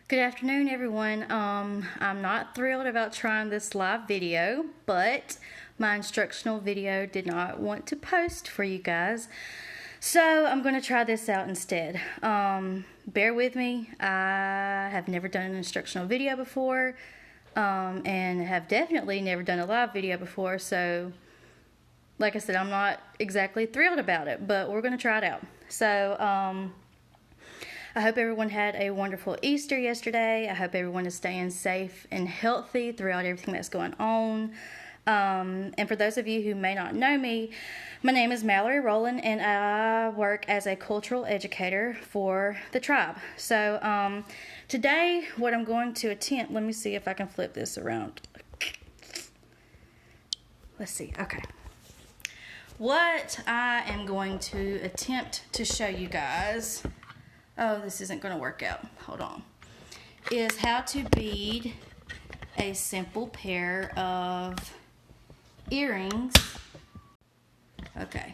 Good afternoon, everyone. I'm not thrilled about trying this live video, but my instructional video did not want to post for you guys. So I'm going to try this out instead. Bear with me. I have never done an instructional video before, and have definitely never done a live video before. So, like I said, I'm not exactly thrilled about it, but we're going to try it out. So, I hope everyone had a wonderful Easter yesterday. I hope everyone is staying safe and healthy throughout everything that's going on. And for those of you who may not know me, my name is Mallory Rowland, and I work as a cultural educator for the tribe. So today, what I'm going to attempt, let me see if I can flip this around. Let's see, okay. What I am going to attempt to show you guys, oh, this isn't going to work out, hold on, is how to bead a simple pair of earrings. Okay,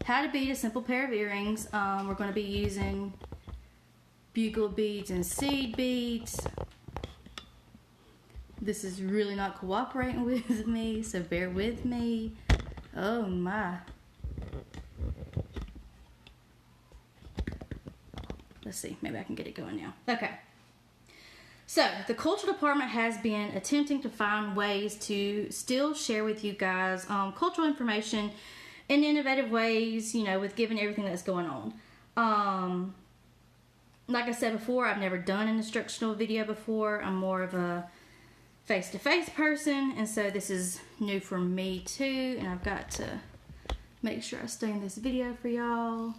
how to bead a simple pair of earrings. We're going to be using bugle beads and seed beads. This is really not cooperating with me, so bear with me. Oh my. Let's see, maybe I can get it going now. Okay. So, the cultural department has been attempting to find ways to still share with you guys cultural information in innovative ways, you know, with given everything that's going on. Like I said before, I've never done an instructional video before. I'm more of a face-to-face person, and so this is new for me too, and I've got to make sure I stay in this video for y'all.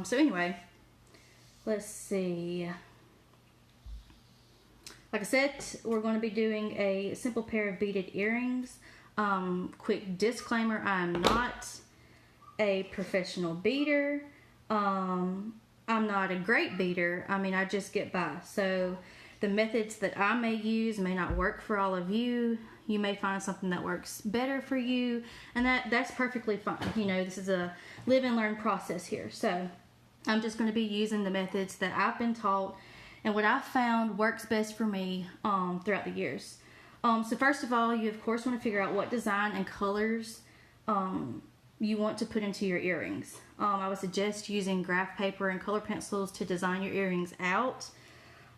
So anyway, let's see. Like I said, we're going to be doing a simple pair of beaded earrings. Quick disclaimer, I'm not a professional beader. I'm not a great beader. I mean, I just get by. So the methods that I may use may not work for all of you. You may find something that works better for you, and that's perfectly fine. You know, this is a live and learn process here. So I'm just going to be using the methods that I've been taught and what I've found works best for me throughout the years. So first of all, you of course want to figure out what design and colors you want to put into your earrings. I would suggest using graph paper and color pencils to design your earrings out.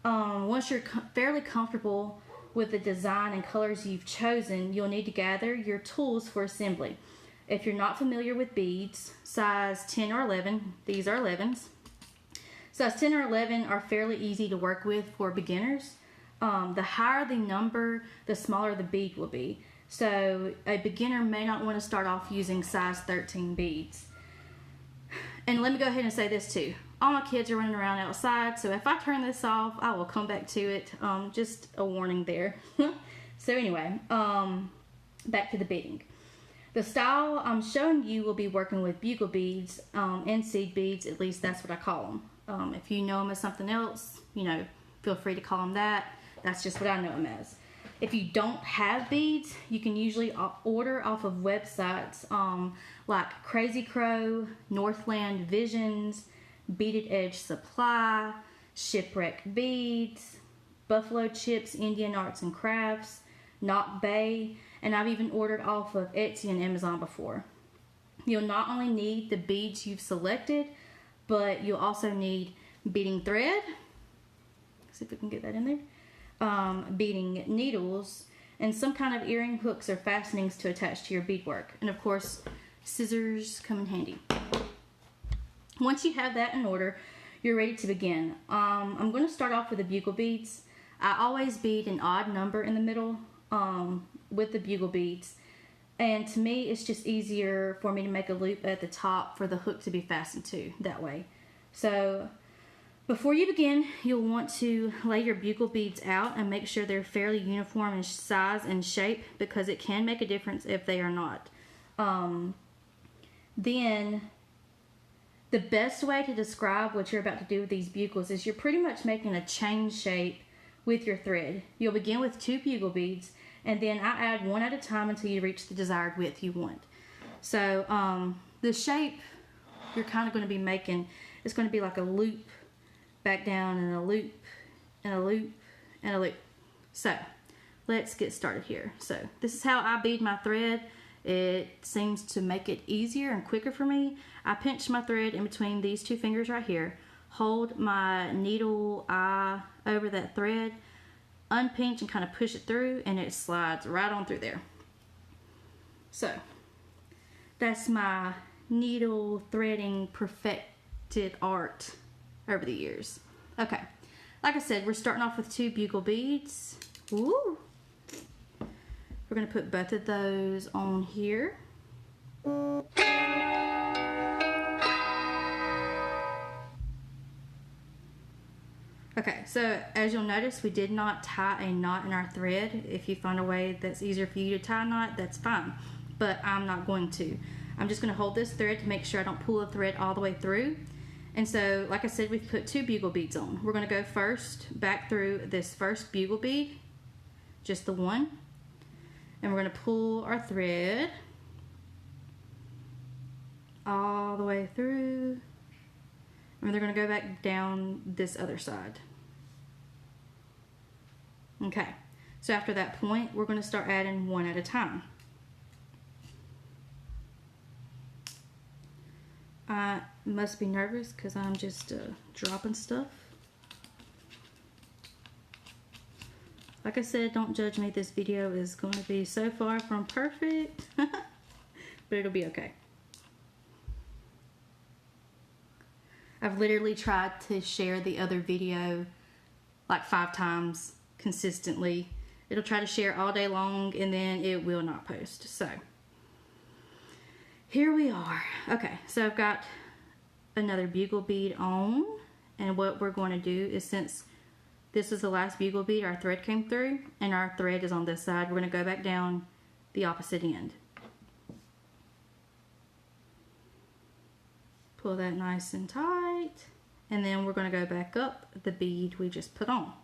Once you're fairly comfortable with the design and colors you've chosen, you'll need to gather your tools for assembly. If you're not familiar with beads, size 10 or 11, these are 11s. Size 10 or 11 are fairly easy to work with for beginners. The higher the number, the smaller the bead will be. So a beginner may not want to start off using size 13 beads. And let me go ahead and say this too. All my kids are running around outside, so if I turn this off, I will come back to it. Just a warning there. So anyway, back to the beading. The style I'm showing you will be working with bugle beads and seed beads, at least that's what I call them. If you know them as something else, you know, feel free to call them that. That's just what I know them as. If you don't have beads, you can usually order off of websites like Crazy Crow, Northland Visions, Beaded Edge Supply, Shipwreck Beads, Buffalo Chips, Indian Arts and Crafts, Knock Bay, and I've even ordered off of Etsy and Amazon before. You'll not only need the beads you've selected, but you'll also need beading thread. Let's see if we can get that in there. Beading needles, and some kind of earring hooks or fastenings to attach to your beadwork. And of course, scissors come in handy. Once you have that in order, you're ready to begin. I'm going to start off with the bugle beads. I always bead an odd number in the middle with the bugle beads. And to me, it's just easier for me to make a loop at the top for the hook to be fastened to that way. So before you begin, you'll want to lay your bugle beads out and make sure they're fairly uniform in size and shape, because it can make a difference if they are not. Then the best way to describe what you're about to do with these bugles is you're pretty much making a chain shape with your thread. You'll begin with 2 bugle beads, and then I add one at a time until you reach the desired width you want. So the shape you're kind of going to be making is going to be like a loop back down in a loop, and a loop, and a loop. So let's get started here. So this is how I bead my thread. It seems to make it easier and quicker for me. I pinch my thread in between these two fingers right here, hold my needle eye over that thread, unpinch and kind of push it through, and it slides right on through there. So that's my needle threading perfected art over the years. Okay, like I said, we're starting off with 2 bugle beads. Ooh. We're going to put both of those on here. Okay, so as you'll notice, we did not tie a knot in our thread. If you find a way that's easier for you to tie a knot, that's fine. But I'm not going to. I'm just going to hold this thread to make sure I don't pull the thread all the way through. And so, like I said, we've put 2 bugle beads on. We're going to go first back through this first bugle bead, just the one. And we're going to pull our thread all the way through. And they're going to go back down this other side. Okay, so after that point, we're going to start adding one at a time. I must be nervous because I'm just dropping stuff. Like I said, don't judge me. This video is going to be so far from perfect, but it'll be okay. I've literally tried to share the other video like 5 times consistently. It'll try to share all day long and then it will not post. So here we are. Okay, so I've got another bugle bead on, and what we're going to do is, since this is the last bugle bead, our thread came through and our thread is on this side, we're going to go back down the opposite end. Pull that nice and tight, and then we're going to go back up the bead we just put on.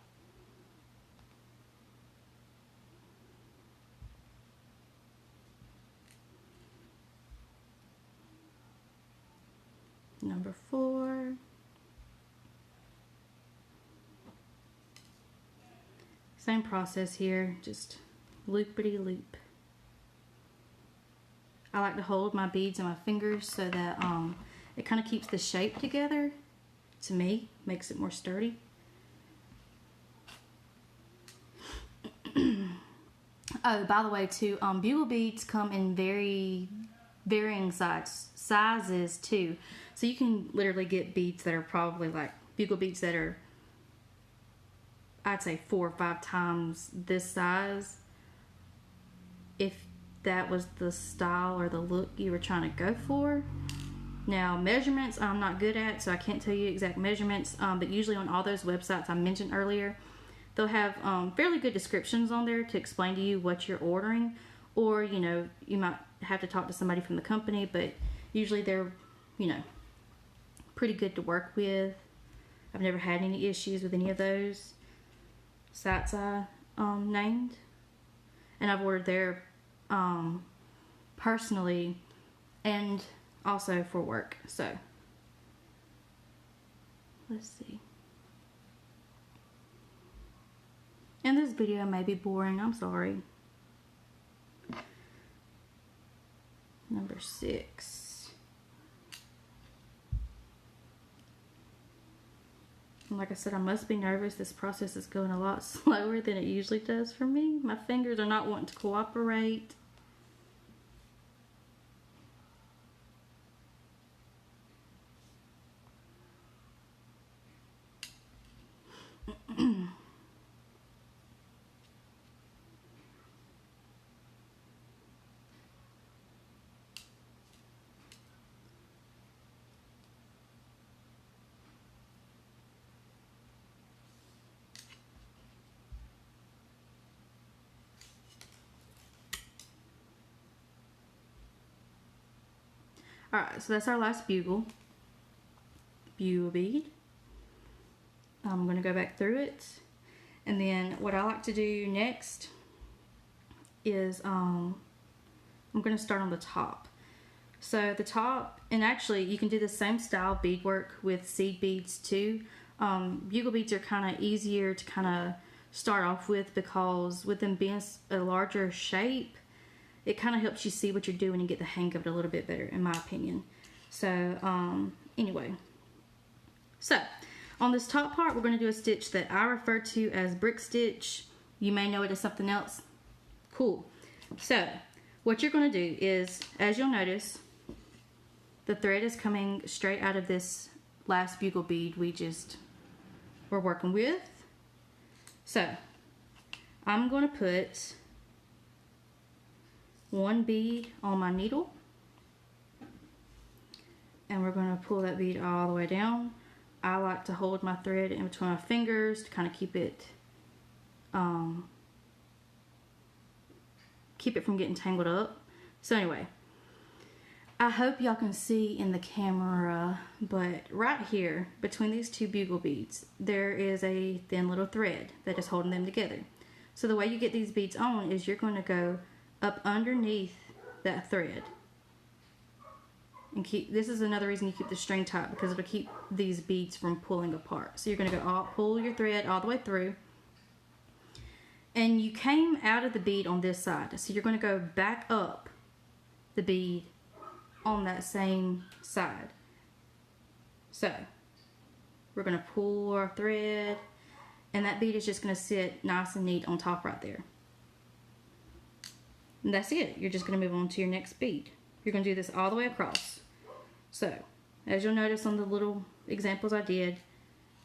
Number 4. Same process here, just loopity-loop. I like to hold my beads in my fingers so that it kind of keeps the shape together. To me, makes it more sturdy. Oh, by the way, too, bugle beads come in varying sizes too. So you can literally get beads that are probably like bugle beads that are, I'd say 4 or 5 times this size, if that was the style or the look you were trying to go for. Now, measurements I'm not good at, so I can't tell you exact measurements, but usually on all those websites I mentioned earlier, they'll have fairly good descriptions on there to explain to you what you're ordering, or, you know, you might have to talk to somebody from the company, but usually they're, you know, pretty good to work with. I've never had any issues with any of those sites I named, and I've ordered there personally and also for work. So let's see, and this video may be boring, I'm sorry. Number 6. And like I said, I must be nervous. This process is going a lot slower than it usually does for me. My fingers are not wanting to cooperate. Alright, so that's our last bugle bead. I'm going to go back through it, and then what I like to do next is I'm going to start on the top. So the top, and actually you can do the same style beadwork with seed beads too. Bugle beads are kind of easier to kind of start off with, because with them being a larger shape, it kind of helps you see what you're doing and get the hang of it a little bit better, in my opinion. So anyway, so on this top part, we're going to do a stitch that I refer to as brick stitch. You may know it as something else. Cool. So what you're going to do is, as you'll notice, the thread is coming straight out of this last bugle bead we're working with. So I'm going to put one bead on my needle, and we're going to pull that bead all the way down. I like to hold my thread in between my fingers to kind of keep it from getting tangled up. So anyway, I hope y'all can see in the camera, but right here between these two bugle beads, there is a thin little thread that is holding them together. So the way you get these beads on is you're going to go up underneath that thread. And this is another reason you keep the string tight, because it'll keep these beads from pulling apart. So you're going to pull your thread all the way through. And you came out of the bead on this side. So you're going to go back up the bead on that same side. So we're going to pull our thread, and that bead is just going to sit nice and neat on top right there. And that's it. You're just going to move on to your next bead. You're going to do this all the way across. So as you'll notice on the little examples I did,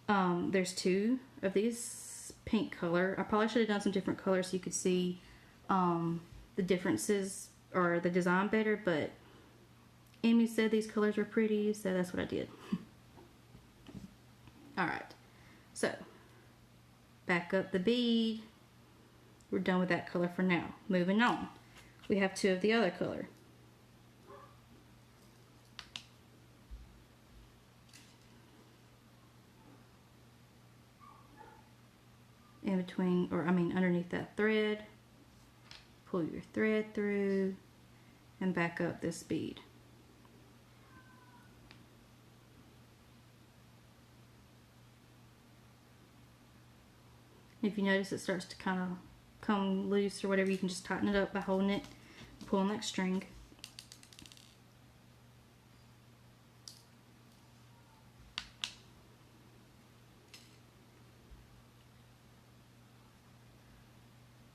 there's two of these pink color. I probably should have done some different colors so you could see the differences or the design better, but Amy said these colors were pretty, so that's what I did. Alright, so back up the bead. We're done with that color for now. Moving on. We have two of the other color. In between, or I mean underneath that thread, pull your thread through and back up this bead. If you notice it starts to kind of come loose or whatever, you can just tighten it up by holding it, pulling that string.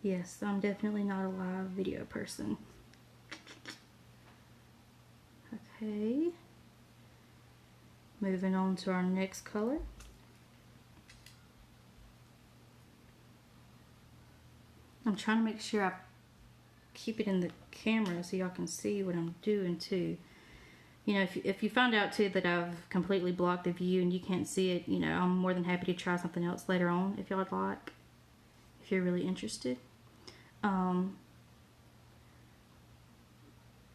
Yes, I'm definitely not a live video person. Okay. Moving on to our next color. I'm trying to make sure I keep it in the camera so y'all can see what I'm doing too. You know, if you find out too that I've completely blocked the view and you can't see it, you know, I'm more than happy to try something else later on if y'all would like, if you're really interested.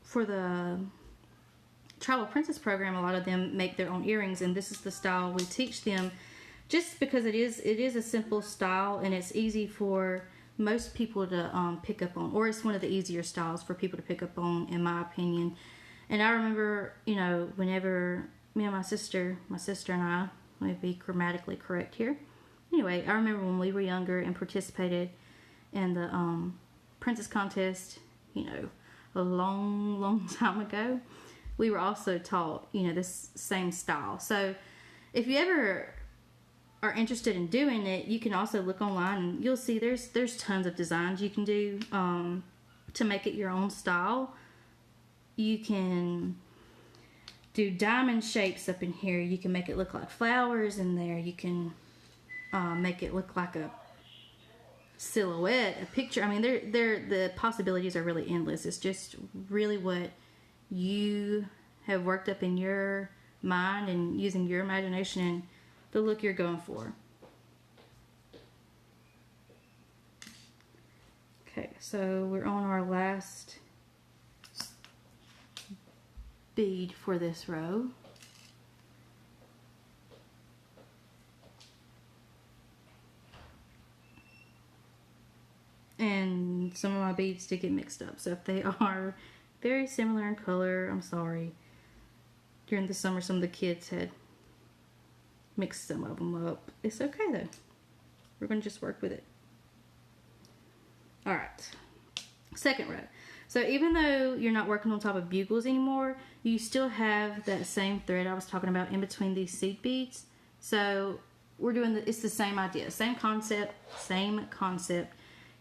For the Tribal Princess program, a lot of them make their own earrings, and this is the style we teach them, just because it is a simple style and it's easy for most people to pick up on, or it's one of the easier styles for people to pick up on, in my opinion. And I remember, you know, whenever me and my sister and I, let me be grammatically correct here. Anyway, I remember when we were younger and participated in the princess contest, you know, a long time ago, we were also taught, you know, this same style. So if you ever are interested in doing it, you can also look online and you'll see there's tons of designs you can do to make it your own style. You can do diamond shapes up in here. You can make it look like flowers in there. You can make it look like a silhouette, a picture. I mean, the possibilities are really endless. It's just really what you have worked up in your mind and using your imagination and the look you're going for. Okay, so we're on our last bead for this row. And some of my beads did get mixed up, so if they are very similar in color, I'm sorry. During the summer, some of the kids had mix some of them up. It's okay though. We're going to just work with it. All right, second row. So even though you're not working on top of bugles anymore, you still have that same thread I was talking about in between these seed beads. So we're doing it's the same idea, same concept.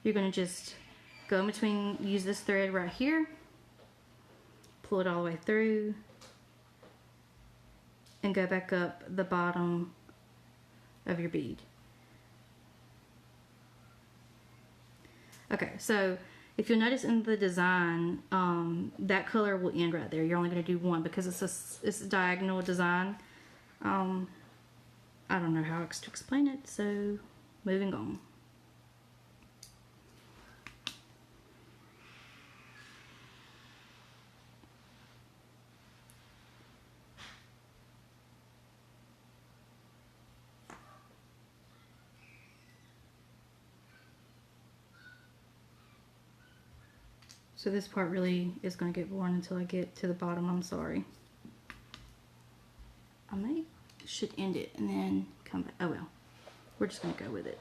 You're going to just go in between, use this thread right here, pull it all the way through, and go back up the bottom of your bead. Okay, so if you'll notice in the design, that color will end right there. You're only going to do one because it's a diagonal design. I don't know how to explain it, so moving on. So this part really is going to get boring until I get to the bottom. I'm sorry. I should end it and then come back. Oh well, we're just going to go with it.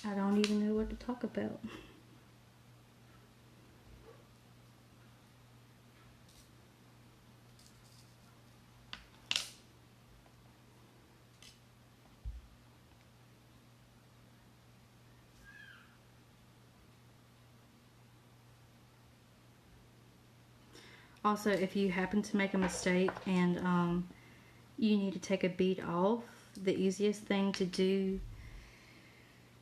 I don't even know what to talk about. Also, if you happen to make a mistake and you need to take a bead off, the easiest thing to do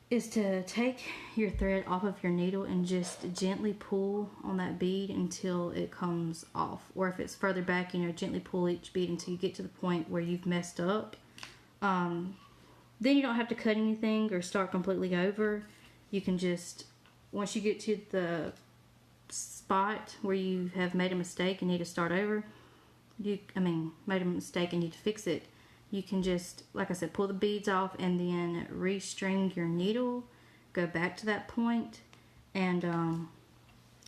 is to take your thread off of your needle and just gently pull on that bead until it comes off. Or if it's further back, you know, gently pull each bead until you get to the point where you've messed up. Then you don't have to cut anything or start completely over. You can just, once you get to the spot where you have made a mistake and need to start over, made a mistake and need to fix it, you can just, like I said, pull the beads off and then restring your needle, go back to that point, and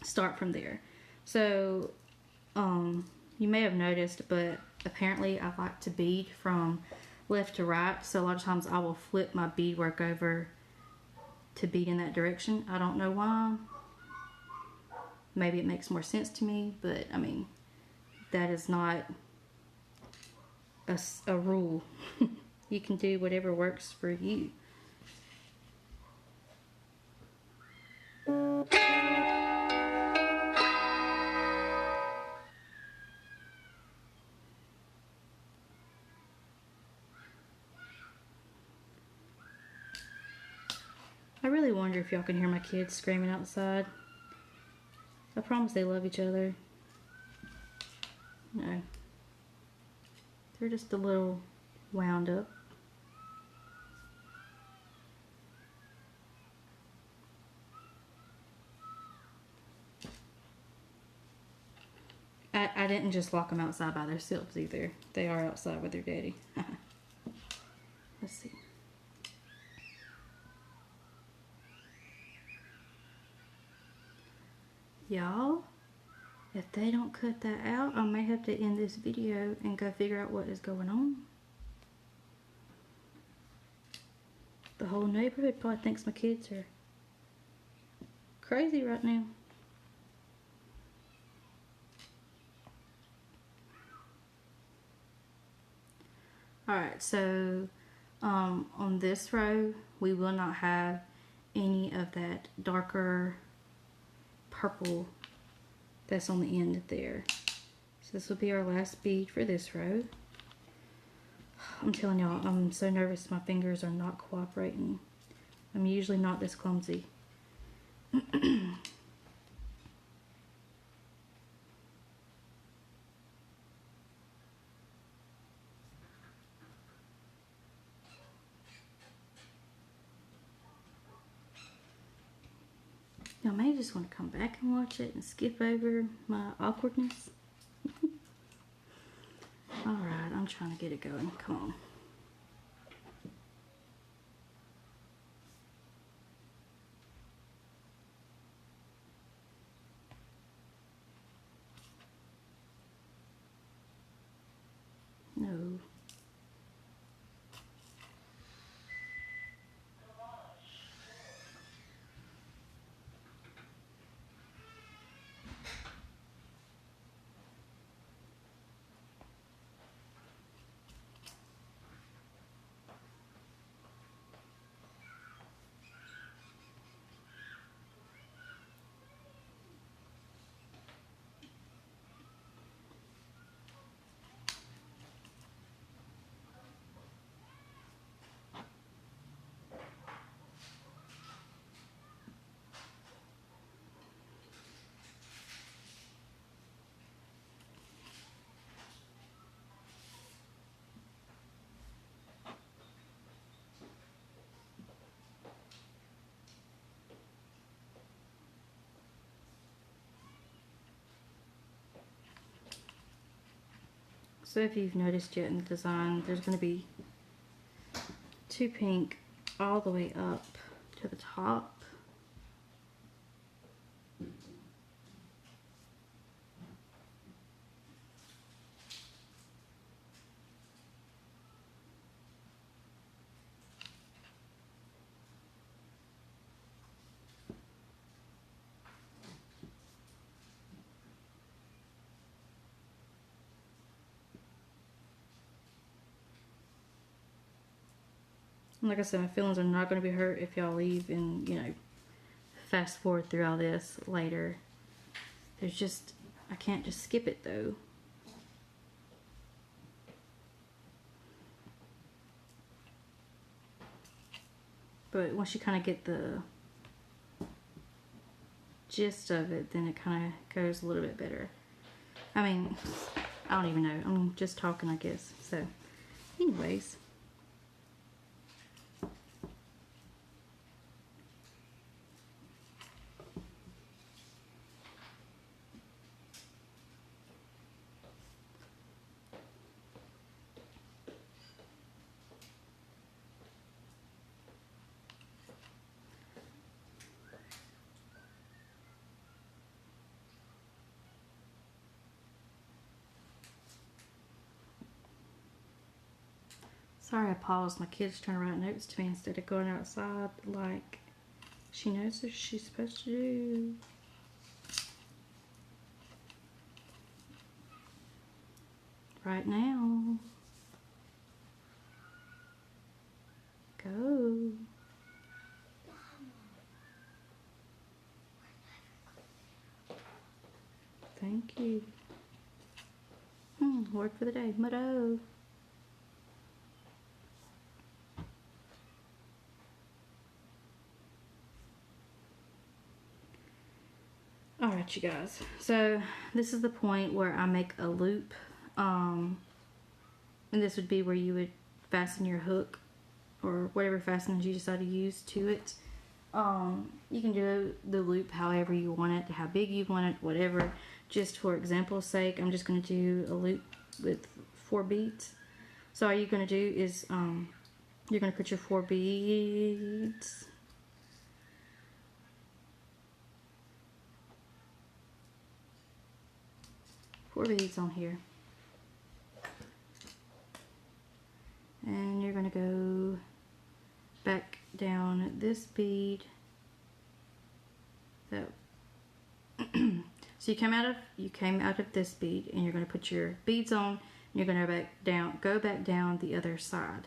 start from there. So you may have noticed, but apparently I like to bead from left to right, so a lot of times I will flip my beadwork over to bead in that direction. I don't know why. Maybe it makes more sense to me, but I mean, that is not a rule. You can do whatever works for you. I really wonder if y'all can hear my kids screaming outside. I promise they love each other. No. They're just a little wound up. I didn't just lock them outside by themselves either. They are outside with their daddy. Let's see. Y'all, if they don't cut that out, I may have to end this video and go figure out what is going on. The whole neighborhood probably thinks my kids are crazy right now. Alright, so on this row, we will not have any of that darker purple that's on the end there. So this will be our last bead for this row. I'm telling y'all, I'm so nervous my fingers are not cooperating. I'm usually not this clumsy. Y'all may just want to come back and watch it and skip over my awkwardness. Alright, I'm trying to get it going. Come on. No. So if you've noticed yet in the design, there's going to be 2 pink all the way up to the top. And like I said, my feelings are not going to be hurt if y'all leave and, you know, fast forward through all this later. There's just, I can't just skip it though. But once you kind of get the gist of it, then it kind of goes a little bit better. I mean, I don't even know. I'm just talking, I guess. So, anyways. Sorry I paused. My kid's trying to write notes to me instead of going outside like she knows what she's supposed to do. Right now. Go. Thank you. Word for the day. Motto. Alright, you guys. So, this is the point where I make a loop. And this would be where you would fasten your hook or whatever fastenings you decide to use to it. You can do the loop however you want it, how big you want it, whatever. Just for example's sake, I'm just going to do a loop with 4 beads. So all you're going to do is you're going to put your 4 beads. Four beads on here. And you're going to go back down this bead. So, so you came out of this bead, and you're going to put your beads on, and you're going to go back down the other side.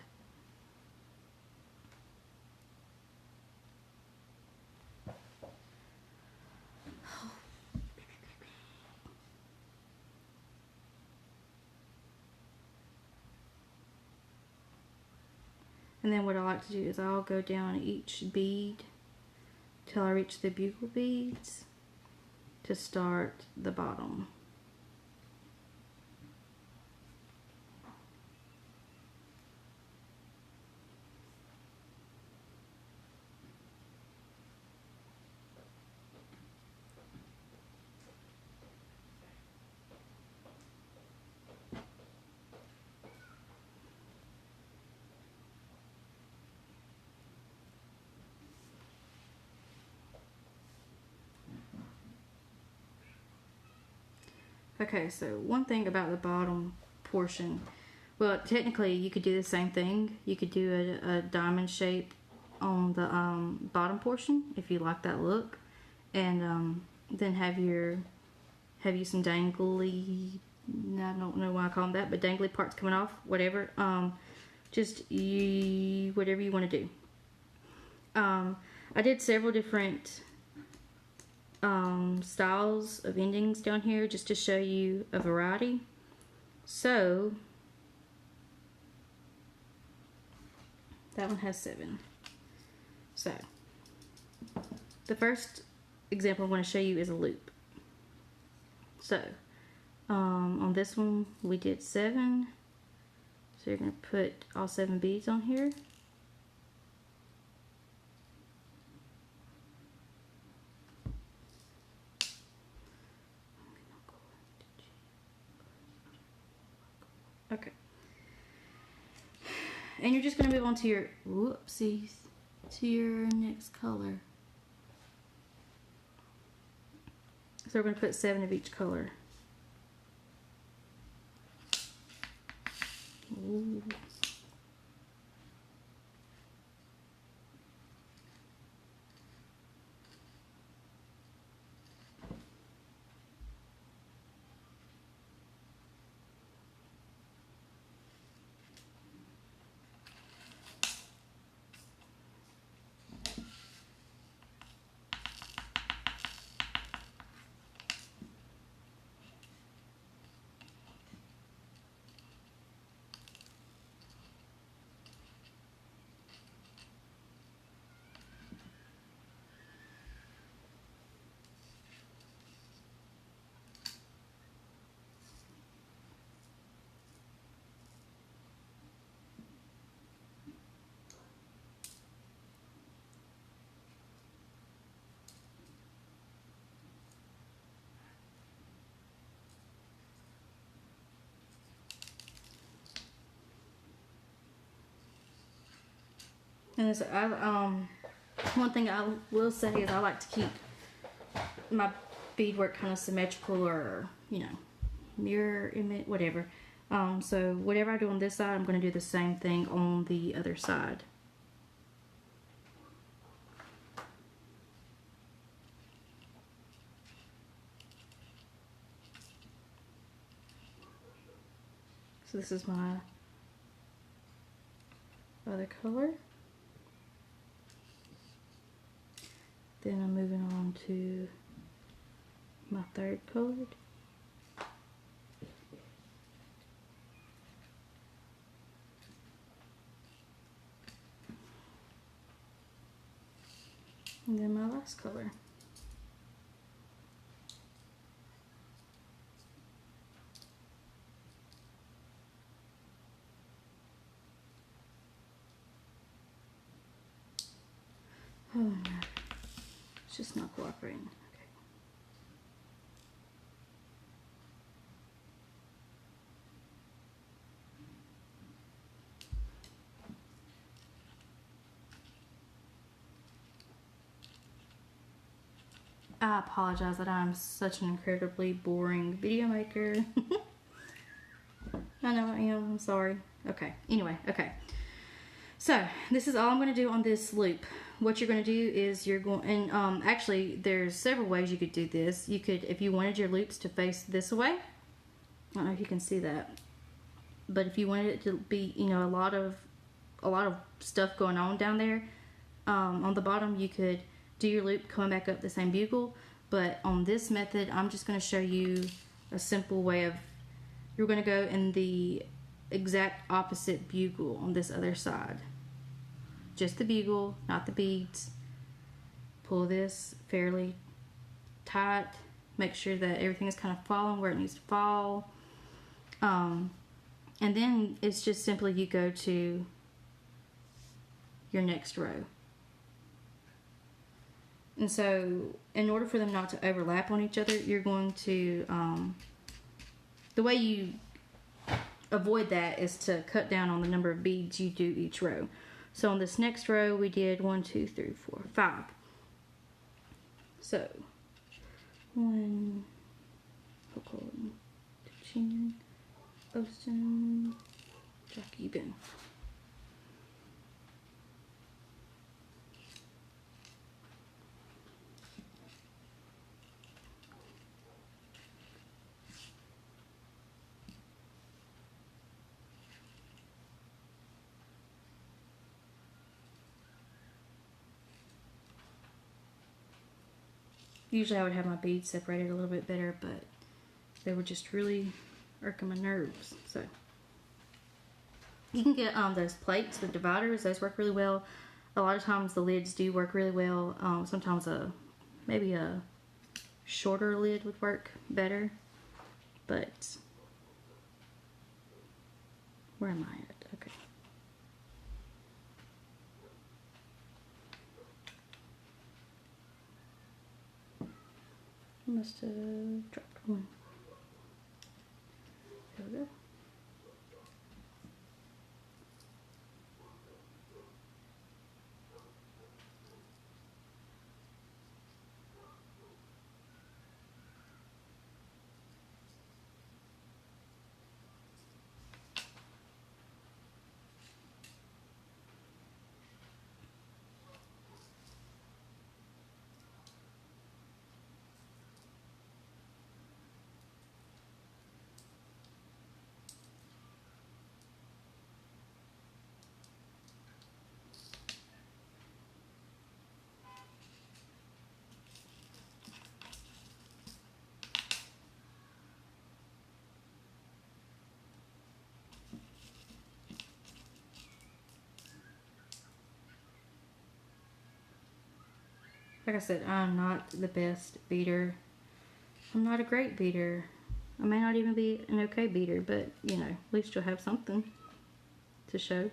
And then what I like to do is I'll go down each bead till I reach the bugle beads to start the bottom. Okay, so one thing about the bottom portion, well, technically you could do the same thing. You could do a diamond shape on the bottom portion if you like that look, and then have you some dangly, I don't know why I call them that, but dangly parts coming off, whatever. Just whatever you want to do. I did several different styles of endings down here just to show you a variety. So that one has 7. So the first example I want to show you is a loop. So on this one we did 7. So you're going to put all 7 beads on here. Okay. And you're just going to move on to your, whoopsies, to your next color. So we're going to put 7 of each color. Ooh. And so one thing I will say is I like to keep my beadwork kind of symmetrical, or mirror image, whatever. So whatever I do on this side, I'm going to do the same thing on the other side. So this is my other color. Then I'm moving on to my third color. And then my last color. Oh no, it's just not cooperating. Okay. I apologize that I'm such an incredibly boring video maker. I know I am, I'm sorry. Okay, anyway, okay. So, this is all I'm going to do on this loop. What you're going to do is you're going, and actually there's several ways you could do this. You could, if you wanted your loops to face this way, I don't know if you can see that, but if you wanted it to be, a lot of stuff going on down there, on the bottom, you could do your loop coming back up the same bugle. But on this method, I'm just going to show you a simple way of, you're going to go in the exact opposite bugle on this other side. Just the bugle, not the beads. Pull this fairly tight. Make sure that everything is kind of falling where it needs to fall. And then it's just simply you go to your next row. And so in order for them not to overlap on each other, you're going to, the way you avoid that is to cut down on the number of beads you do each row. So on this next row, we did 1, 2, 3, 4, 5. So 1, Shannon, Austin, Jackie Ben. Usually I would have my beads separated a little bit better, but they were just really irking my nerves. So you can get those plates, the dividers, those work really well. A lot of times the lids do work really well. Sometimes maybe a shorter lid would work better, but where am I at? Okay. I must have dropped one. There we go. Like I said, I'm not the best beader. I'm not a great beader. I may not even be an okay beader, but you know, at least you'll have something to show.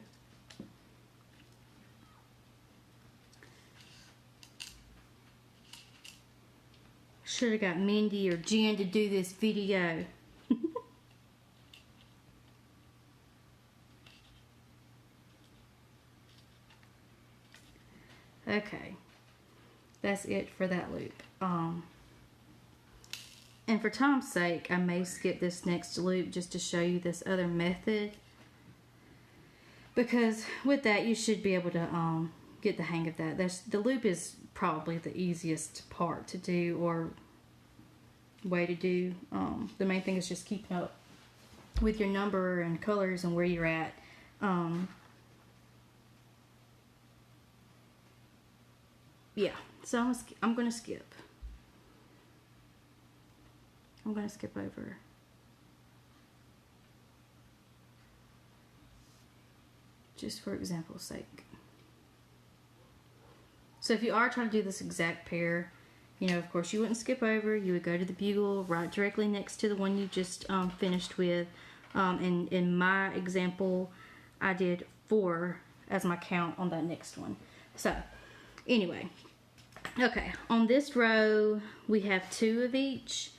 Should have got Mindy or Jen to do this video. Okay, that's it for that loop. And for time's sake, I may skip this next loop just to show you this other method, because with that you should be able to get the hang of that. The loop is probably the easiest part to do, or way to do. The main thing is just keeping up with your number and colors and where you're at. Yeah, so I'm gonna skip. I'm gonna skip over. Just for example's sake. So if you are trying to do this exact pair, you know, of course you wouldn't skip over. You would go to the bugle right directly next to the one you just finished with. And in my example, I did 4 as my count on that next one. So anyway, okay, on this row we have 2 of each,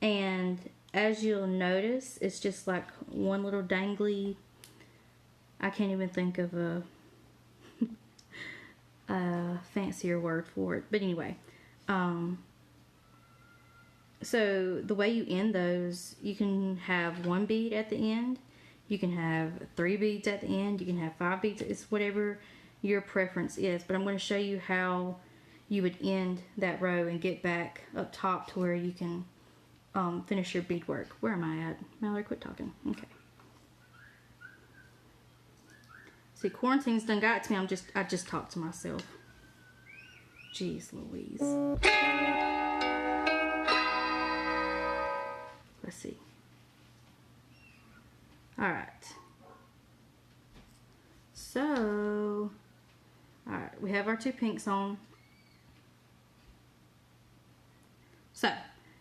and as you'll notice, it's just like one little dangly, I can't even think of a fancier word for it, but anyway, so the way you end those, you can have 1 bead at the end, you can have 3 beads at the end, you can have 5 beads. It's whatever your preference is, but I'm going to show you how you would end that row and get back up top to where you can finish your beadwork. Where am I at? Mallory, quit talking. Okay. See, quarantine's done got to me. I just talked to myself. Jeez Louise. Let's see. Alright. So, alright, we have our 2 pinks on. So,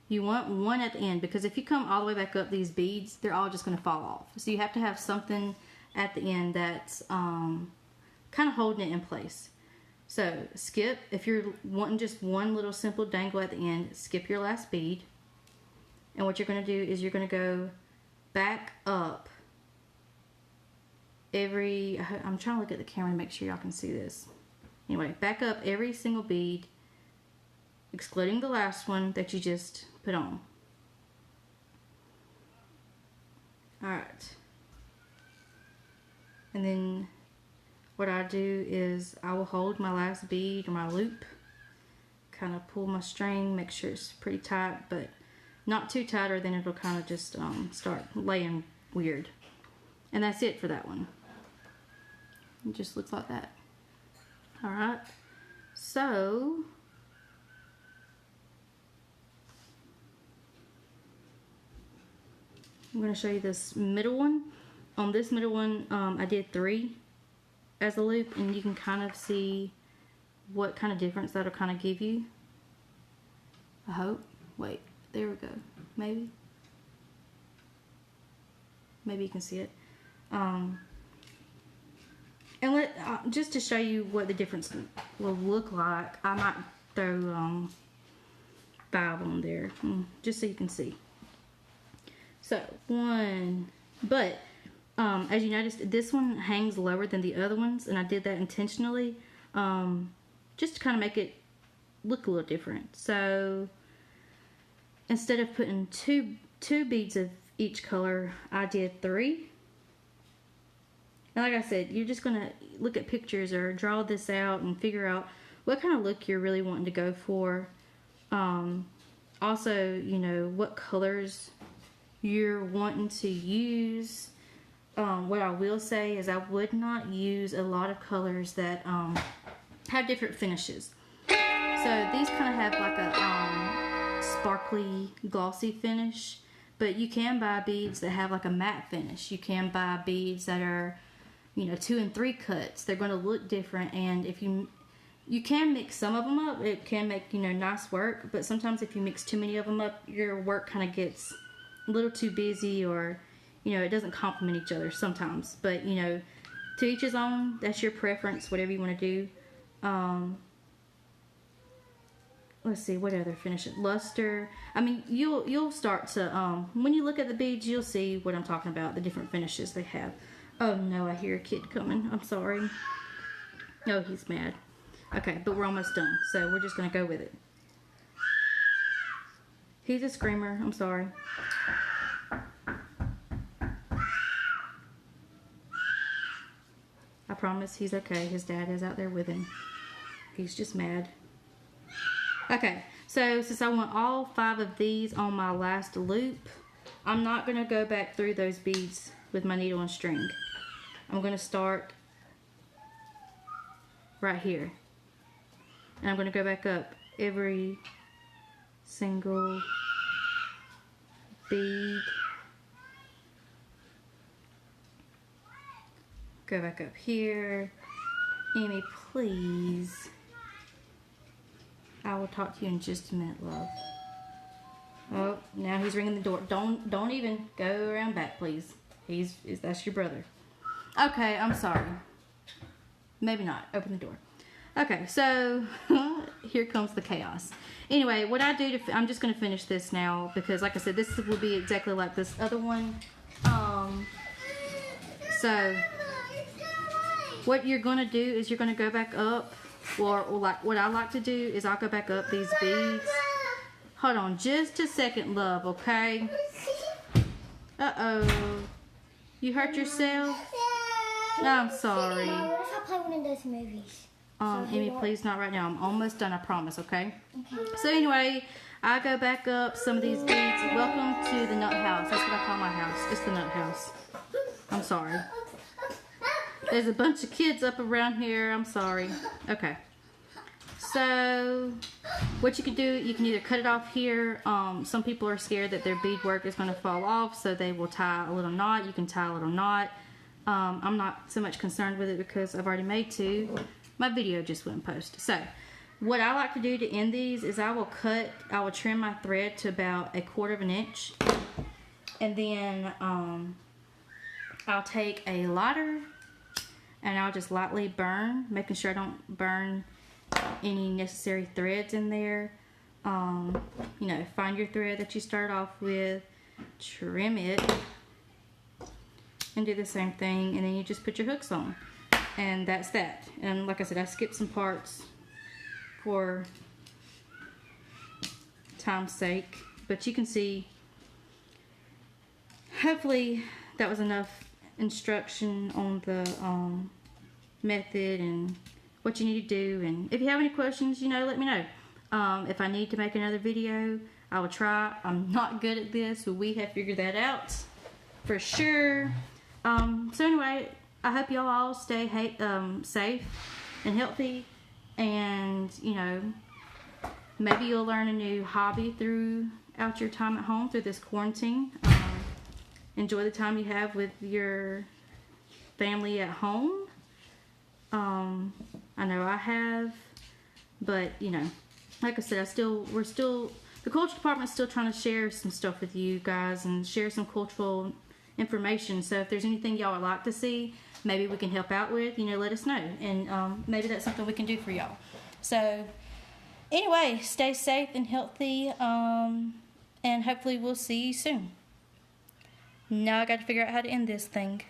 you want 1 at the end, because if you come all the way back up these beads, they're all just going to fall off. So you have to have something at the end that's kind of holding it in place. So skip, if you're wanting just 1 little simple dangle at the end, skip your last bead. And what you're going to do is you're going to go back up I'm trying to look at the camera to make sure y'all can see this. Anyway, back up every single bead, excluding the last one that you just put on. Alright. And then what I do is I will hold my last bead or my loop, kind of pull my string, make sure it's pretty tight, but not too tight or then it'll kind of just start laying weird. And that's it for that one. It just looks like that. Alright, so I'm going to show you this middle one. On this middle one, I did 3 as a loop, and you can kind of see what kind of difference that'll kind of give you. I hope. Wait, there we go. Maybe you can see it. And just to show you what the difference will look like, I might throw 5 on there, just so you can see. So 1, but as you noticed, this one hangs lower than the other ones, and I did that intentionally, just to kind of make it look a little different. So instead of putting two beads of each color, I did 3. And like I said, you're just gonna look at pictures or draw this out and figure out what kind of look you're really wanting to go for. Also, you know, what colors you're wanting to use. What I will say is I would not use a lot of colors that have different finishes. So these kind of have like a sparkly, glossy finish, but you can buy beads that have like a matte finish. You can buy beads that are, you know, 2 and 3 cuts. They're going to look different, and if you can mix some of them up, it can make, you know, nice work, but sometimes if you mix too many of them up, your work kind of gets a little too busy, or, you know, it doesn't complement each other sometimes. But, you know, to each his own. That's your preference, whatever you want to do. Let's see, what other finish? Luster. I mean, you'll start to, when you look at the beads, you'll see what I'm talking about, the different finishes they have. Oh no, I hear a kid coming. I'm sorry. Oh, he's mad. Okay, but we're almost done, so we're just going to go with it. He's a screamer. I'm sorry. I promise he's okay. His dad is out there with him. He's just mad. Okay, so since I want all 5 of these on my last loop, I'm not going to go back through those beads with my needle and string. I'm going to start right here. And I'm going to go back up every single bead. Go back up here. Amy, please. I will talk to you in just a minute, love. Oh, now he's ringing the door. Don't even go around back, please. That's your brother. Okay, I'm sorry. Maybe not. Open the door. Okay, so here comes the chaos. Anyway, what I do I'm just going to finish this now because, like I said, this will be exactly like this other one. So what you're going to do is you're going to go back up, or like what I like to do is I'll go back up these beads. Hold on just a second, love, okay? Uh-oh. You hurt yourself? I'm sorry. What if I play one of those movies? Amy, please not right now. I'm almost done, I promise, okay? So anyway, I go back up some of these beads. Welcome to the nut house. That's what I call my house. It's the nut house. I'm sorry. There's a bunch of kids up around here. I'm sorry. Okay. So what you can do, you can either cut it off here. Some people are scared that their beadwork is going to fall off, so they will tie a little knot. You can tie a little knot. I'm not so much concerned with it because I've already made 2. My video just went in post. So what I like to do to end these is I will trim my thread to about 1/4 inch, and then I'll take a lighter and I'll just lightly burn, making sure I don't burn any necessary threads in there. You know, find your thread that you start off with, trim it, and do the same thing, and then you just put your hooks on, and that's that. And like I said, I skipped some parts for time's sake, but you can see hopefully that was enough instruction on the method and what you need to do. And if you have any questions, let me know. If I need to make another video, I will try. I'm not good at this, but we have figured that out for sure. So anyway, I hope y'all all stay safe and healthy, and maybe you'll learn a new hobby throughout your time at home through this quarantine. Enjoy the time you have with your family at home. I know I have, but like I said, the culture department's still trying to share some stuff with you guys and share some cultural information. So if there's anything y'all would like to see, maybe we can help out with, let us know, and maybe that's something we can do for y'all. So anyway, stay safe and healthy, and hopefully we'll see you soon. Now I got to figure out how to end this thing.